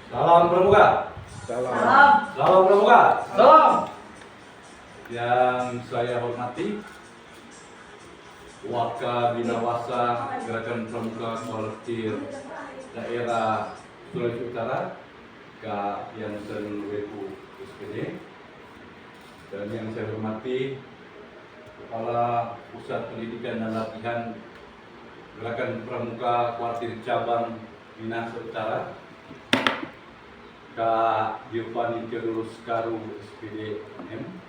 Salam Pramuka. Salam. Salam Pramuka. Salam. Yang saya hormati Waka Binawasa Gerakan Pramuka Kolektif Daerah Sulawesi Utara Kak Yansen Weku SPD, dan yang saya hormati Kepala Pusat Pendidikan dan Latihan Gerakan Pramuka Kuartir Cabang Minahasa Utara Kak Giovanni Theodorus Karu SPD MM.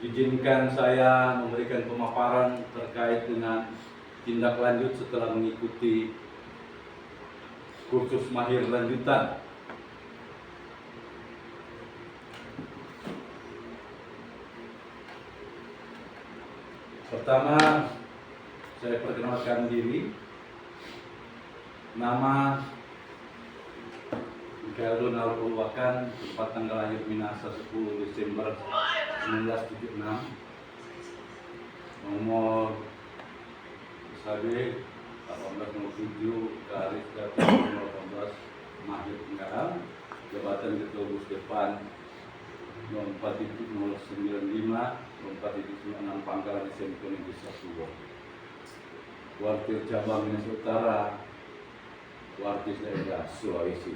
Izinkan saya memberikan pemaparan terkait dengan tindak lanjut setelah mengikuti kursus mahir lanjutan. Pertama, saya perkenalkan diri. Nama Mikael Donald Purwakan, tempat tanggal lahir Minahasa 10 Desember 1976. Nomor SAB 1807, garis datar 18, mahir Tenggarang, jabatan Ketua Gus Depan 04.095, 04.96 Pangkalan SMP Negeri 1, Kuartir Cabang Minahasa Utara, Kuartir Daerah Sulawesi.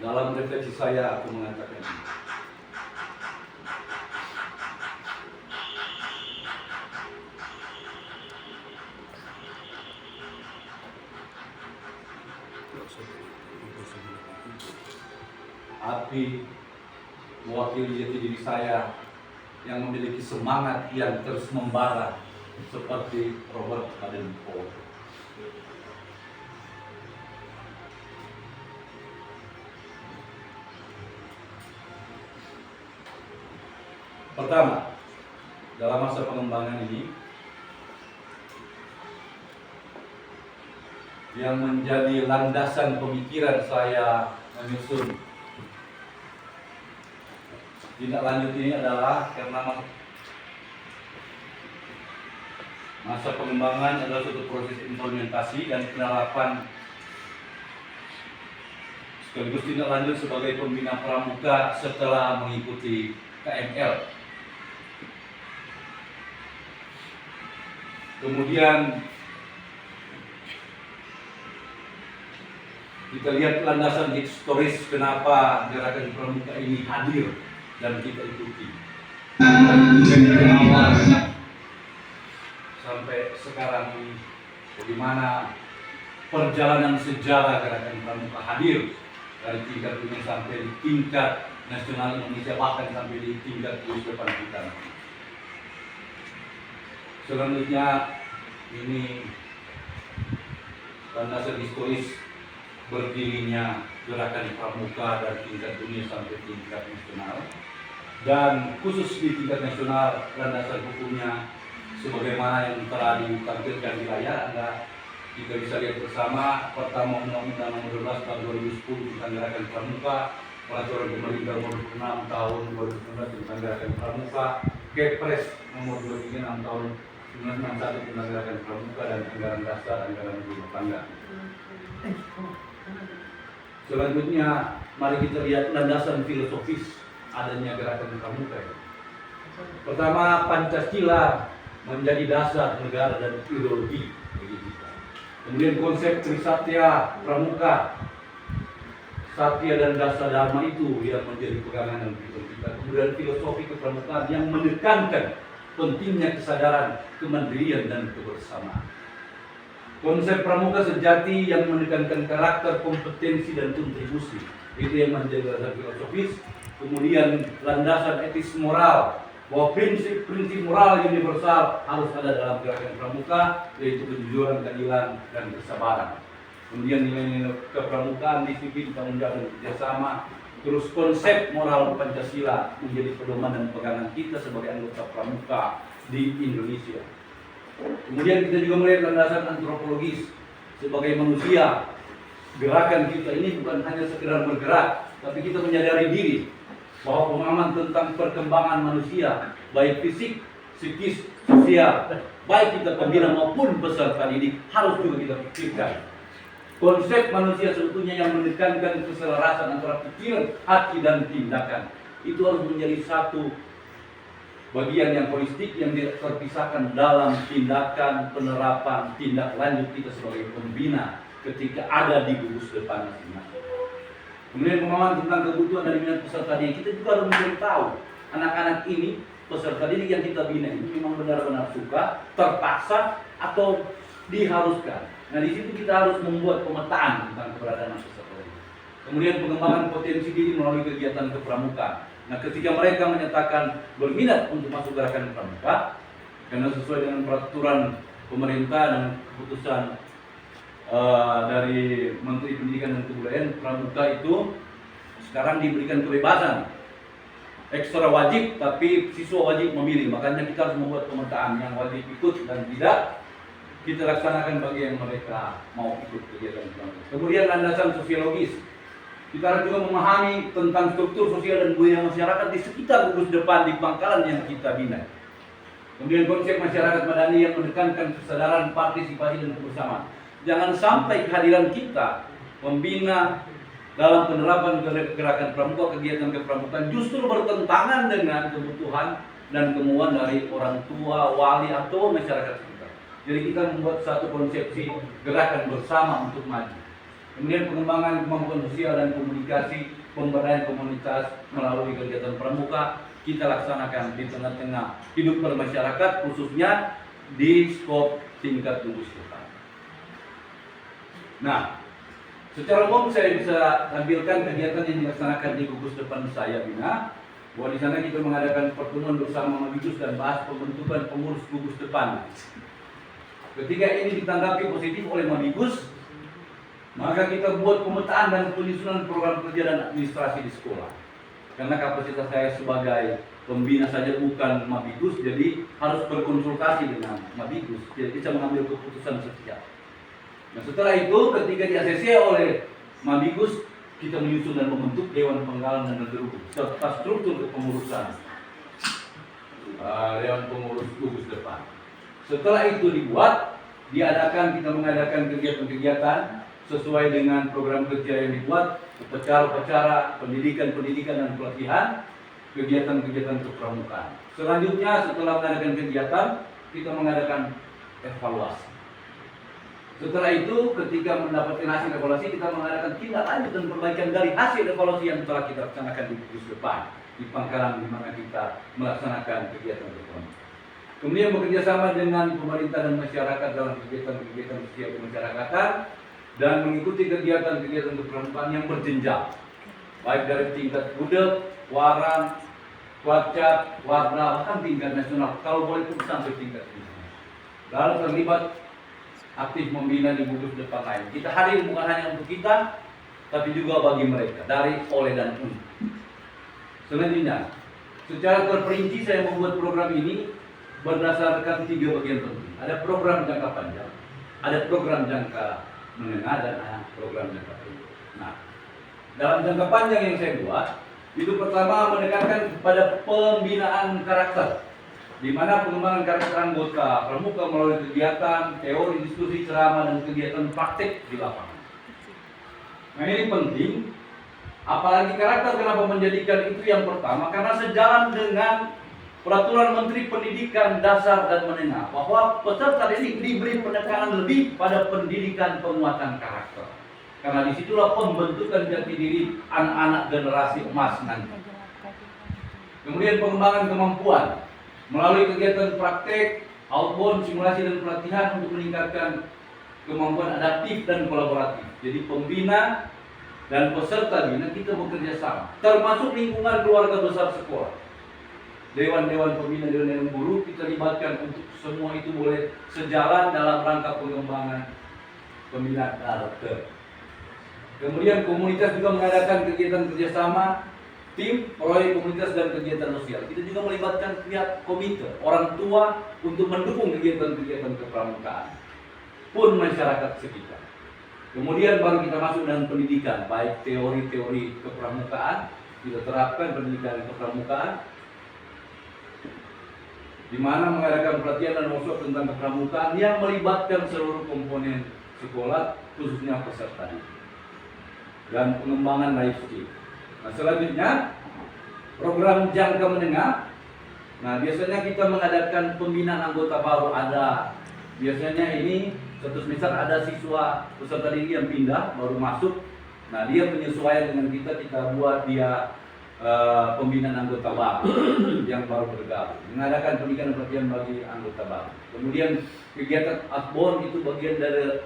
Dalam refleksi saya, aku mengatakan ini. Api mewakili jati diri saya yang memiliki semangat yang terus membara seperti Robert Baden-Powell. Pertama, dalam masa pengembangan ini, yang menjadi landasan pemikiran saya menyusun tindak lanjut ini adalah karena masa pengembangan adalah suatu proses implementasi dan penerapan sekaligus tindak lanjut sebagai pembina pramuka setelah mengikuti KML. Kemudian kita lihat landasan historis kenapa gerakan pramuka ini hadir dan kita ikuti dari awal sampai sekarang ini, bagaimana perjalanan sejarah gerakan pramuka hadir dari tingkat dunia sampai di tingkat nasional Indonesia, bahkan sampai di tingkat kehidupan kita. Selanjutnya ini landasan historis berdirinya gerakan pramuka dari tingkat dunia sampai tingkat nasional, dan khusus di tingkat nasional landasan hukumnya sebagaimana yang telah ditampilkan di layar Anda. Kita bisa lihat bersama, pertama Undang-Undang Nomor 12 Tahun 2010 tentang Gerakan Pramuka, Peraturan Pemerintah Nomor 6 Tahun 2019 tentang Gerakan Pramuka, Kepres Nomor 236 Tahun 1961 tentang Gerakan Pramuka, dan Anggaran Dasar Anggaran Rumah Tangga. Selanjutnya, mari kita lihat landasan filosofis adanya Gerakan Pramuka. Pertama, Pancasila menjadi dasar negara dan ideologi bagi kita. Kemudian konsep Trisatya Pramuka, Satya dan Dasa Dharma itu yang menjadi pegangan dan pikiran kita. Kemudian filosofi kepramukaan yang menekankan pentingnya kesadaran, kemandirian dan kebersamaan. Konsep pramuka sejati yang menekankan karakter, kompetensi dan kontribusi, itu yang menjadi dasar filosofis. Kemudian landasan etis moral, bahwa prinsip-prinsip moral universal harus ada dalam gerakan pramuka, yaitu kejujuran, keadilan, dan kesabaran. Kemudian nilai-nilai kepramukaan, disiplin, tanggung jawab, dan kerjasama. Terus konsep moral Pancasila menjadi pedoman dan pegangan kita sebagai anggota pramuka di Indonesia. Kemudian kita juga melihat landasan antropologis sebagai manusia. Gerakan kita ini bukan hanya sekedar bergerak, tapi kita menyadari diri bahwa pemahaman tentang perkembangan manusia, baik fisik, psikis, sosial, baik kita pembina maupun peserta didik, harus juga kita pikirkan. Konsep manusia sebetulnya yang menekankan keselarasan antara pikiran, hati, dan tindakan itu harus menjadi satu bagian yang holistik yang tidak terpisahkan dalam tindakan penerapan tindak lanjut kita sebagai pembina ketika ada di gugus depan masing-masing. Kemudian pemahaman tentang kebutuhan dan minat peserta didik, kita juga harus mencari tahu anak-anak ini, peserta didik yang kita bina ini memang benar-benar suka, terpaksa, atau diharuskan. Nah, di situ kita harus membuat pemetaan tentang keberadaan peserta didik. Kemudian pengembangan potensi diri melalui kegiatan kepramukaan. Nah, ketika mereka menyatakan berminat untuk masuk gerakan pramuka, karena sesuai dengan peraturan pemerintah dan keputusan dari Menteri Pendidikan dan Kebudayaan, pramuka itu sekarang diberikan kebebasan. Ekstra wajib, tapi siswa wajib memilih. Makanya kita harus membuat pemetaan yang wajib ikut dan tidak kita laksanakan bagi yang mereka mau ikut kegiatan pramuka. Kemudian landasan sosiologis. Kita harus juga memahami tentang struktur sosial dan budaya masyarakat di sekitar gugus depan di pangkalan yang kita bina. Kemudian konsep masyarakat madani yang menekankan kesadaran, partisipasi, dan kebersamaan. Jangan sampai kehadiran kita membina dalam penerapan gerakan pramuka, kegiatan kepramukaan justru bertentangan dengan kebutuhan dan kemauan dari orang tua, wali, atau masyarakat sekitar. Jadi kita membuat satu konsepsi gerakan bersama untuk maju. Kemudian pengembangan kemampuan sosial dan komunikasi, pemberdayaan komunitas melalui kegiatan pramuka kita laksanakan di tengah-tengah hidup bermasyarakat, khususnya di skop tingkat gugus depan. Nah, secara umum saya bisa tampilkan kegiatan yang dilaksanakan di gugus depan saya bina. Bahwa di sana kita mengadakan pertemuan bersama Mabigus dan bahas pembentukan pengurus gugus depan. Ketika ini ditanggapi positif oleh Mabigus, maka kita buat pemetaan dan penyusunan program kerja dan administrasi di sekolah. Karena kapasitas saya sebagai pembina saja bukan Mabigus, jadi harus berkonsultasi dengan Mabigus. Jadi bisa mengambil keputusan setiap. Nah, setelah itu ketika di-ACC oleh Mabigus, kita menyusun dan membentuk Dewan Penggalan dan Terhubung serta struktur kepengurusan Dewan Pengurus gugus depan. Setelah itu dibuat, kita mengadakan kegiatan-kegiatan sesuai dengan program kerja yang dibuat, upacara-upacara, pendidikan dan pelatihan, kegiatan-kegiatan kepramukaan. Selanjutnya setelah mengadakan kegiatan, kita mengadakan evaluasi. Setelah itu, ketika mendapatkan hasil evaluasi, kita mengadakan tindak lanjut dan perbaikan dari hasil evaluasi yang telah kita laksanakan di gugus depan, di pangkalan di mana kita melaksanakan kegiatan kepramukaan. Kemudian bekerja sama dengan pemerintah dan masyarakat dalam kegiatan-kegiatan sosial kemasyarakatan dan mengikuti kegiatan-kegiatan kepramukaan yang berjenjang, baik dari tingkat gudeg, waran, Watcat, warna, bahkan tingkat nasional, kalau boleh pun sampai tingkat nasional. Lalu terlibat aktif membina di gugus depan lain. Kita hadir bukan hanya untuk kita, tapi juga bagi mereka, dari, oleh, dan untuk. Selanjutnya, secara terperinci saya membuat program ini berdasarkan 3 bagian penting. Ada program jangka panjang, ada program jangka menengah, dan ada program jangka pendek. Nah, dalam jangka panjang yang saya buat, itu pertama menekankan kepada pembinaan karakter, di mana pengembangan karakter anggota pramuka melalui kegiatan, teori, diskusi, ceramah, dan kegiatan praktik di lapangan. Nah, ini penting, apalagi karakter kenapa menjadikan itu yang pertama, karena sejalan dengan Peraturan Menteri Pendidikan Dasar dan Menengah bahwa peserta didik diberi penekanan lebih pada pendidikan penguatan karakter. Karena disitulah pembentukan jati diri anak-anak generasi emas nanti. Kemudian pengembangan kemampuan melalui kegiatan praktek, outbound, simulasi, dan pelatihan untuk meningkatkan kemampuan adaptif dan kolaboratif. Jadi pembina dan peserta bina kita bekerja sama, termasuk lingkungan keluarga besar sekolah. Dewan-dewan pembina, dewan-dewan guru kita libatkan untuk semua itu boleh sejalan dalam rangka pengembangan pembinaan karakter. Kemudian komunitas juga mengadakan kegiatan kerjasama, tim, proyek komunitas, dan kegiatan sosial. Kita juga melibatkan pihak komite, orang tua untuk mendukung kegiatan-kegiatan kepramukaan, pun masyarakat sekitar. Kemudian baru kita masuk dengan pendidikan, baik teori-teori kepramukaan, kita terapkan pendidikan kepramukaan, di mana mengadakan pelatihan dan workshop tentang kepramukaan yang melibatkan seluruh komponen sekolah, khususnya peserta didik, dan pengembangan life skill. Nah, selanjutnya program jangka menengah. Nah, biasanya kita mengadakan pembinaan anggota baru. Ada biasanya ini satu semester ada siswa peserta didik yang pindah baru masuk. Nah, dia penyesuaian dengan kita buat dia pembinaan anggota baru yang baru bergabung, mengadakan pendidikan dan pelatihan bagi anggota baru. Kemudian kegiatan outbound itu bagian dari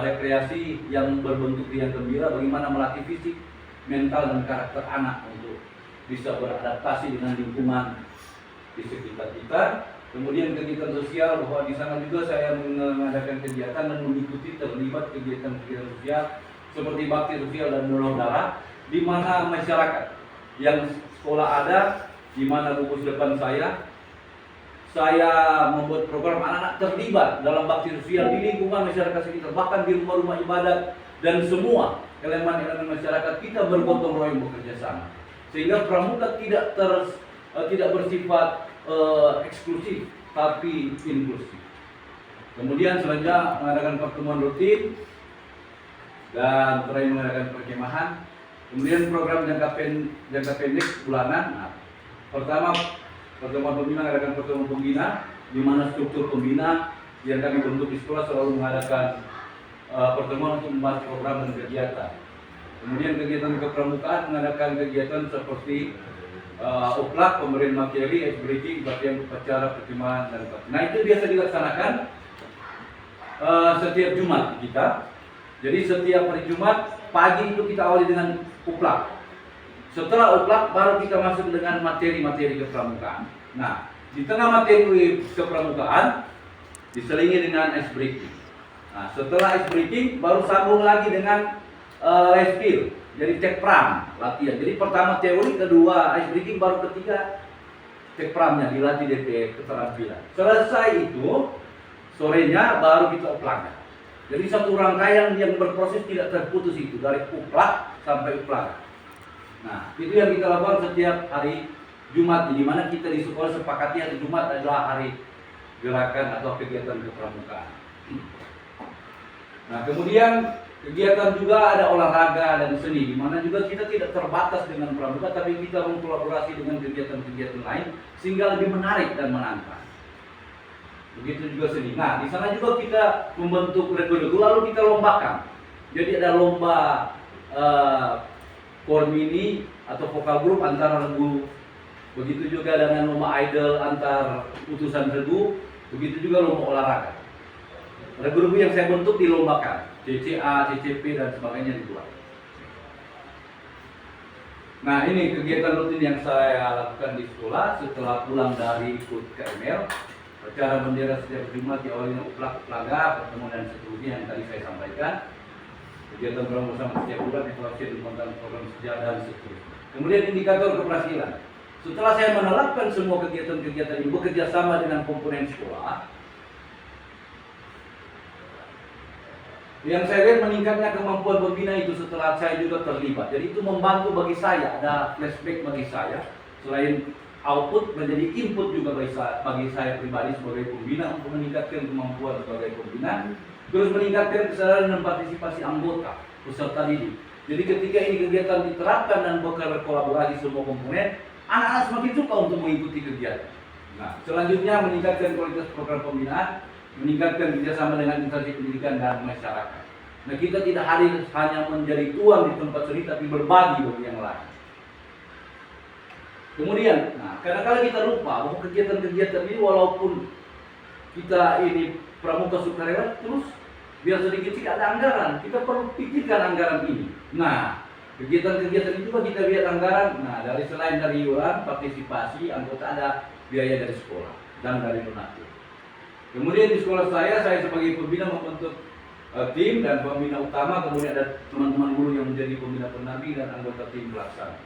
rekreasi yang berbentuk riang gembira, bagaimana melatih fisik, mental dan karakter anak untuk bisa beradaptasi dengan lingkungan di sekitar kita. Kemudian kegiatan sosial, bahwa di sana juga saya mengadakan kegiatan dan mengikuti terlibat kegiatan-kegiatan sosial seperti bakti sosial dan donor darah, di mana masyarakat yang sekolah ada, di mana gugus depan saya membuat program anak-anak terlibat dalam bakti sosial di lingkungan masyarakat sekitar, bahkan di rumah-rumah ibadat, dan semua elemen-elemen masyarakat kita bergotong royong bekerja sama, sehingga pramuka tidak bersifat eksklusif tapi inklusif. Kemudian selanjutnya mengadakan pertemuan rutin dan terakhir mengadakan perkemahan. Kemudian program jangka pendek bulanan. Nah, pertama pertemuan pembina, mengadakan pertemuan pembina, di mana struktur pembina yang kami bentuk di sekolah selalu mengadakan pertemuan untuk membahas program dan kegiatan. Kemudian kegiatan kepramukaan, mengadakan kegiatan seperti oplak, pemberian materi, ice breaking, pelatihan upacara, perkemahan dan nah, itu biasa dilaksanakan setiap Jumat kita. Jadi setiap hari Jumat pagi itu kita awali dengan uplak. Setelah uplak baru kita masuk dengan materi-materi kepramukaan. Nah, di tengah materi kepramukaan diselingi dengan ice breaking. Nah, setelah ice breaking baru sambung lagi dengan life skill. Jadi cek pram, latihan. Jadi pertama teori, kedua ice breaking, baru ketiga cek pramnya, dilatih DP keterampilan. Selesai itu sorenya baru kita uplak. Jadi satu rangkaian yang berproses tidak terputus itu, dari uplak sampai uplak. Nah, itu yang kita lakukan setiap hari Jumat, di mana kita di sekolah sepakati hari Jumat adalah hari gerakan atau kegiatan kepramukaan. Nah, kemudian kegiatan juga ada olahraga dan seni, di mana juga kita tidak terbatas dengan pramuka, tapi kita mengkolaborasi dengan kegiatan-kegiatan lain sehingga lebih menarik dan menantang. Begitu juga seni. Nah, di sana juga kita membentuk regu-regu, lalu kita lombakan. Jadi ada lomba core mini atau vokal grup antar regu. Begitu juga dengan lomba idol antar utusan regu. Begitu juga lomba olahraga. Regu-regu yang saya bentuk dilombakan, CCA, CCP dan sebagainya dibuat. Nah, ini kegiatan rutin yang saya lakukan di sekolah setelah pulang dari ikut KML. Acara bendera setiap Jumat diawali dengan uplak, pelaga, pertemuan dan seterusnya yang tadi saya sampaikan. Kegiatan bersama setiap bulan, evaluasi dan program sejarah dan seterusnya. Kemudian indikator keberhasilan. Setelah saya menerapkan semua kegiatan-kegiatan ini bekerja sama dengan komponen sekolah, yang saya lihat meningkatnya kemampuan pembina itu setelah saya juga terlibat. Jadi itu membantu bagi saya, ada flashback bagi saya. Selain output menjadi input juga bagi saya pribadi sebagai pembina untuk meningkatkan kemampuan sebagai pembina, terus meningkatkan kesadaran dan partisipasi anggota peserta didik. Jadi ketika ini kegiatan diterapkan dan berkolaborasi semua komponen, anak-anak semakin suka untuk mengikuti kegiatan. Nah, selanjutnya meningkatkan kualitas program pembinaan, meningkatkan kerjasama dengan instansi pendidikan dan masyarakat. Nah, kita tidak hadir hanya menjadi tuan di tempat seni, tapi berbagi bagi yang lain. Kemudian, nah, kadang-kadang kita lupa bahwa kegiatan-kegiatan ini walaupun kita ini pramuka sukarela, terus biar sedikit ada anggaran, kita perlu pikirkan anggaran ini. Nah, kegiatan-kegiatan itu kita lihat anggaran. Nah, selain dari iuran, partisipasi, anggota, ada biaya dari sekolah dan dari donatur. Kemudian di sekolah saya sebagai pembina membentuk tim dan pembina utama, kemudian ada teman-teman guru yang menjadi pembina pendamping dan anggota tim pelaksana.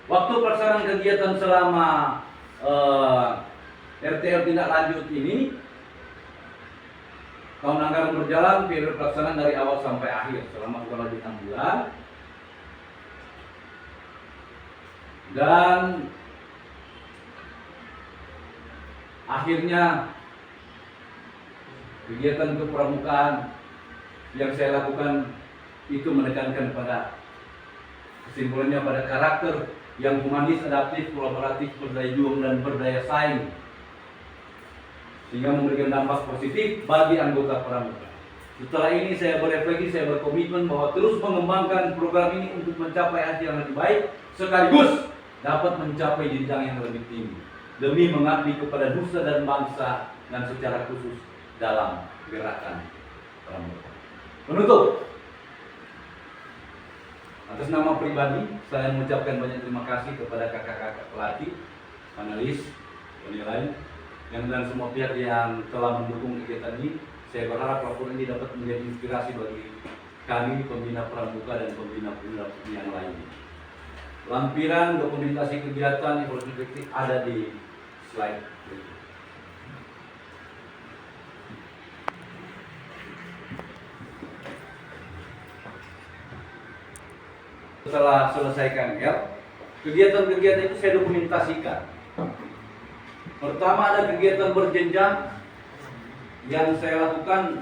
Waktu pelaksanaan kegiatan selama RTL tindak lanjut ini, tahun anggaran berjalan, periode pelaksanaan dari awal sampai akhir selama kurang lebih 6 bulan. Dan Akhirnya kegiatan kepramukaan yang saya lakukan itu menekankan pada kesimpulannya pada karakter yang humanis, adaptif, kolaboratif, berdaya juang dan berdaya saing, sehingga memberikan dampak positif bagi anggota pramuka. Setelah ini saya berefleksi, saya berkomitmen bahwa terus mengembangkan program ini untuk mencapai hasil yang lebih baik, sekaligus dapat mencapai jenjang yang lebih tinggi, demi mengabdi kepada nusa dan bangsa, dan secara khusus dalam gerakan pramuka. Penutup, atas nama pribadi saya mengucapkan banyak terima kasih kepada kakak-kakak pelatih, panelis, penilai, dan semua pihak yang telah mendukung kegiatan ini. Saya berharap laporan ini dapat menjadi inspirasi bagi kami, pembina pramuka dan pembina-pembina yang lainnya. Lampiran dokumentasi kegiatan evaluasi efektif ada di slide berikut. Setelah selesaikan kegiatan-kegiatan itu saya dokumentasikan. Pertama ada kegiatan berjenjang yang saya lakukan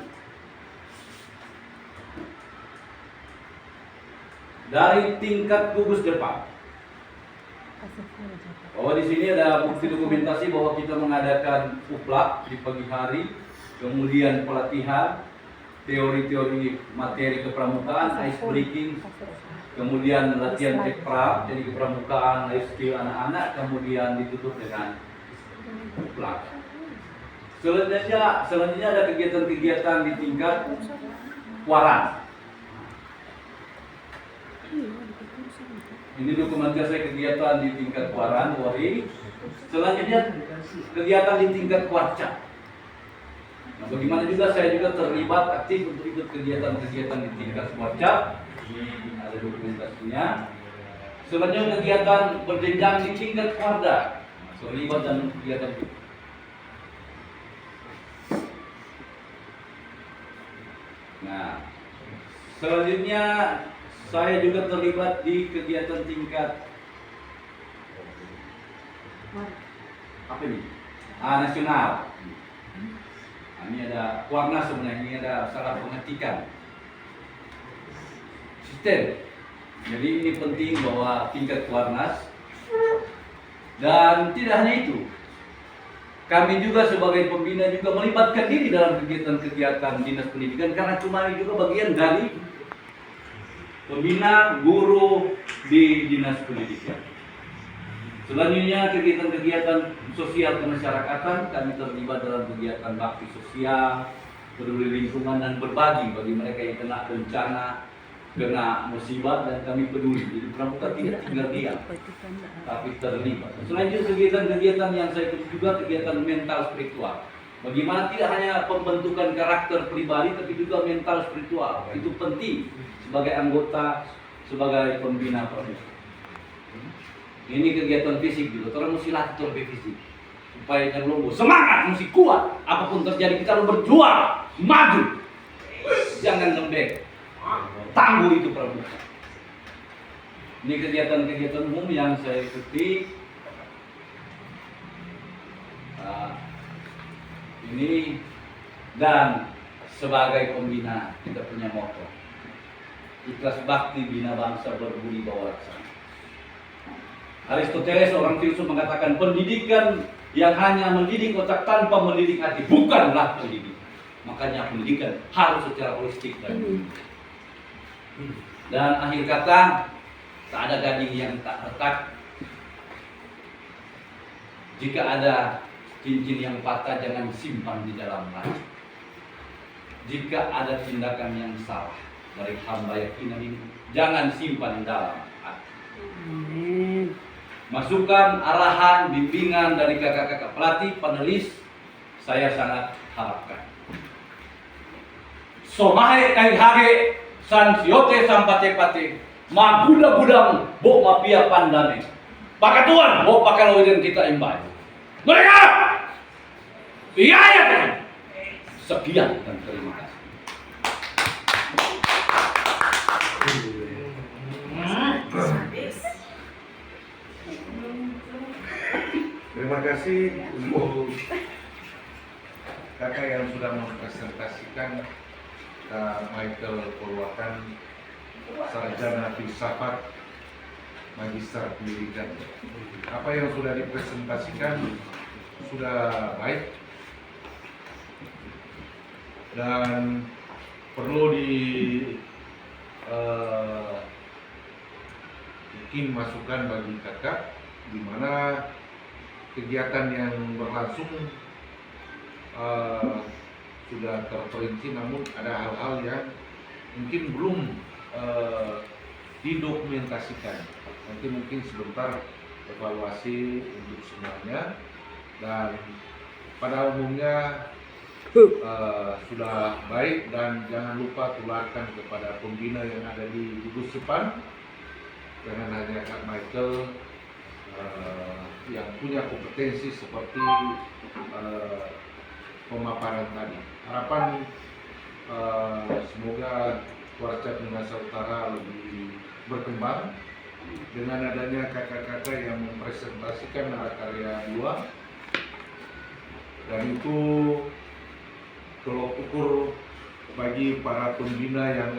dari tingkat gugus depan. Bahwa di sini ada bukti dokumentasi bahwa kita mengadakan uplak di pagi hari, kemudian pelatihan, teori-teori materi kepramukaan, ice breaking, kemudian latihan tekprab, jadi kepramukaan, life skill anak-anak, kemudian ditutup dengan uplak. Selanjutnya ada kegiatan-kegiatan di tingkat waran. Ini dokumentasi kegiatan di tingkat waran, wari. Selanjutnya kegiatan di tingkat warca. Nah, bagaimana juga saya juga terlibat aktif untuk ikut kegiatan-kegiatan di tingkat warca. Ini ada dokumentasinya. Selanjutnya kegiatan berjenjang di tingkat warda. Terlibat dalam kegiatan itu. Nah, selanjutnya saya juga terlibat di kegiatan tingkat apa ini? Nasional. Nah, ini ada warna sebenarnya, ini ada salah pengetikan sistem. Jadi ini penting bahwa tingkat warnas, dan tidak hanya itu, kami juga sebagai pembina juga melibatkan diri dalam kegiatan-kegiatan dinas pendidikan, karena cuma ini juga bagian dari pembina guru di dinas pendidikan. Selanjutnya kegiatan-kegiatan sosial kemasyarakatan, kami terlibat dalam kegiatan bakti sosial, peduli lingkungan dan berbagi bagi mereka yang kena bencana, kena musibah, dan kami peduli. Jadi pramuka tidak tinggal diam, tapi terlibat. Selanjutnya kegiatan-kegiatan yang saya ikut juga kegiatan mental spiritual. Bagaimana tidak hanya pembentukan karakter pribadi, tapi juga mental spiritual. Itu penting sebagai anggota, sebagai pembina pramuka. Ini kegiatan fisik juga. Orang mesti latih lebih fisik supaya terlumbu. Semangat, mesti kuat. Apapun terjadi kita harus berjuang, maju. Jangan lembek. Tangguh itu pramuka. Ini kegiatan-kegiatan umum yang saya ikuti. Ini dan sebagai pembina kita punya moto, ikhlas bakti bina bangsa berbudi bawah laksana. Aristoteles, seorang filsuf, mengatakan pendidikan yang hanya mendidik otak tanpa mendidik hati bukanlah pendidikan. Makanya pendidikan harus secara holistik dan akhir kata, tak ada gading yang tak retak. Jika ada cincin yang patah, jangan simpan di dalam hati. Jika ada tindakan yang salah dari hamba yakinan ini, jangan simpan dalam hati. Masukan, arahan, bimbingan dari kakak-kakak pelatih, panelis, saya sangat harapkan. Somahe kai hage san siote sampate-pate magudang-gudang bok mapia pandane. Pakatuan bok pakalawin kita imbay. Mereka! Iya ya. Sekian dan terima kasih. Terima kasih untuk kakak-kakak yang sudah mempresentasikan Kak Michael Purwakan, sarjana filsafat, magister pendidikan. Apa yang sudah dipresentasikan sudah baik dan perlu bikin masukan bagi kakak di mana kegiatan yang berlangsung sudah terperinci, namun ada hal-hal yang mungkin belum didokumentasikan. Nanti mungkin sebentar evaluasi untuk semuanya, dan pada umumnya sudah baik, dan jangan lupa tularkan kepada pembina yang ada di gugus depan. Jangan hanya Kak Michael yang punya kompetensi seperti pemaparan tadi. Harapan semoga Warcap Minahasa Utara lebih berkembang dengan adanya kakak-kakak yang mempresentasikan karya 2, dan itu tolok ukur bagi para pembina yang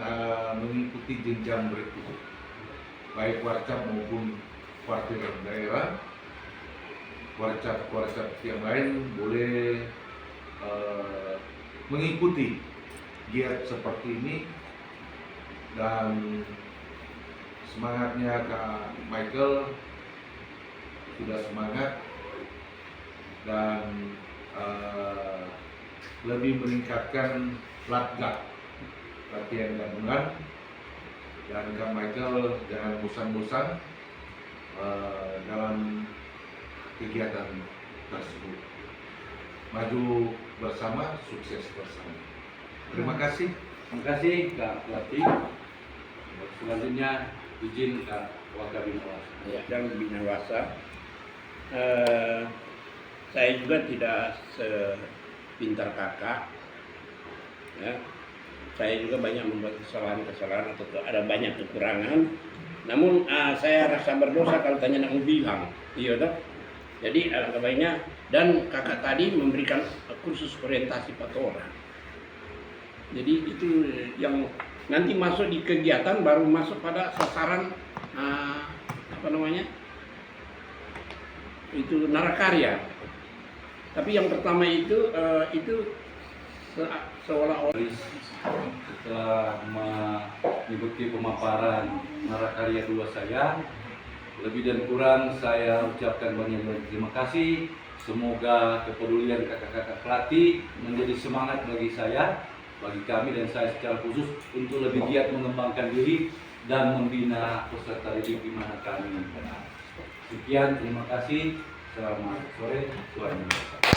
mengikuti jenjang berikut, baik Warcap maupun Warcap daerah. Warcap yang lain boleh mengikuti giat seperti ini, dan semangatnya Kak Michael sudah semangat dan lebih meningkatkan latihan gabungan, dan Kak Michael jangan bosan-bosan dalam kegiatan tersebut. Maju bersama, sukses bersama. Terima kasih. Terima kasih Kak Pelatih. Selanjutnya izin Kak Wakabin Awasa. Ya, dan Binawasa. Saya juga tidak sepintar kakak. Ya. Saya juga banyak membuat kesalahan atau ada banyak kekurangan. Namun saya rasa berdosa kalau tanya nak mau bilang, iya toh. Jadi alangkah baiknya, dan kakak tadi memberikan kursus orientasi 4 orang. Jadi itu yang nanti masuk di kegiatan baru masuk pada sasaran itu narakarya. Tapi yang pertama itu seolah-olah setelah mengikuti pemaparan narakarya 2 saya, lebih dan kurang saya ucapkan banyak terima kasih. Semoga kepedulian kakak-kakak pelatih menjadi semangat bagi saya, bagi kami dan saya secara khusus untuk lebih giat mengembangkan diri dan membina peserta didik di mana kami berada. Sekian, terima kasih. Selamat sore, Tuhan memberkati.